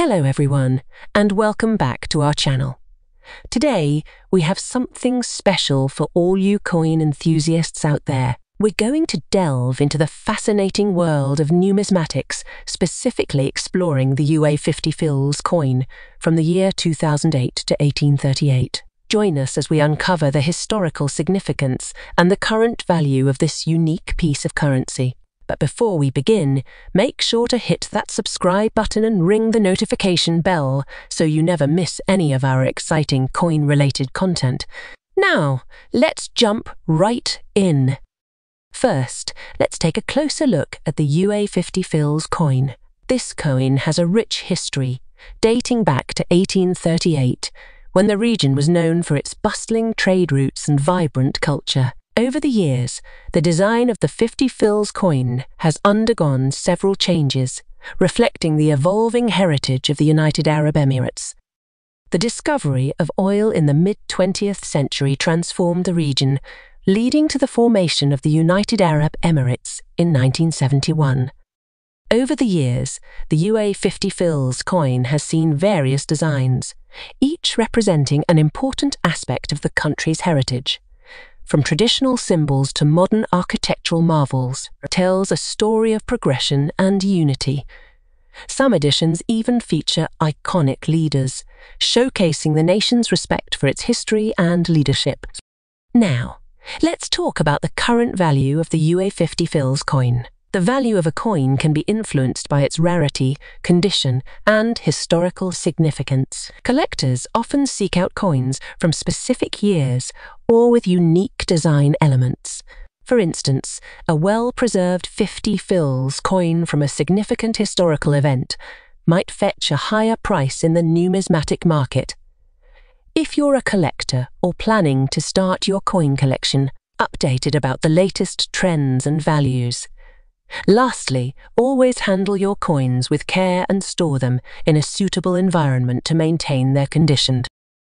Hello everyone, and welcome back to our channel. Today, we have something special for all you coin enthusiasts out there. We're going to delve into the fascinating world of numismatics, specifically exploring the UAE 50 Fils coin from the year 2008 to 1838. Join us as we uncover the historical significance and the current value of this unique piece of currency. But before we begin, make sure to hit that subscribe button and ring the notification bell so you never miss any of our exciting coin-related content. Now, let's jump right in. First, let's take a closer look at the UAE 50 Fils coin. This coin has a rich history, dating back to 1838, when the region was known for its bustling trade routes and vibrant culture. Over the years, the design of the 50 Fils coin has undergone several changes, reflecting the evolving heritage of the United Arab Emirates. The discovery of oil in the mid-20th century transformed the region, leading to the formation of the United Arab Emirates in 1971. Over the years, the UAE 50 Fils coin has seen various designs, each representing an important aspect of the country's heritage. From traditional symbols to modern architectural marvels, it tells a story of progression and unity. Some editions even feature iconic leaders, showcasing the nation's respect for its history and leadership. Now, let's talk about the current value of the UAE 50 Fils coin. The value of a coin can be influenced by its rarity, condition, and historical significance. Collectors often seek out coins from specific years or with unique design elements. For instance, a well-preserved 50 Fils coin from a significant historical event might fetch a higher price in the numismatic market. If you're a collector or planning to start your coin collection, updated about the latest trends and values. Lastly, always handle your coins with care and store them in a suitable environment to maintain their condition.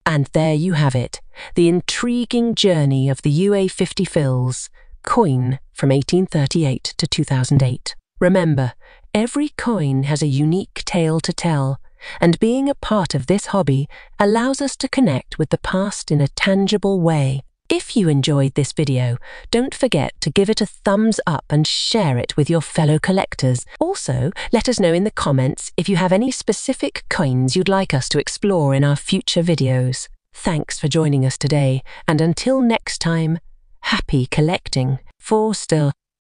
And there you have it, the intriguing journey of the UAE 50 Fils coin from 1838 to 2008. Remember, every coin has a unique tale to tell, and being a part of this hobby allows us to connect with the past in a tangible way. If you enjoyed this video, don't forget to give it a thumbs up and share it with your fellow collectors. Also, let us know in the comments if you have any specific coins you'd like us to explore in our future videos. Thanks for joining us today, and until next time, happy collecting. For still.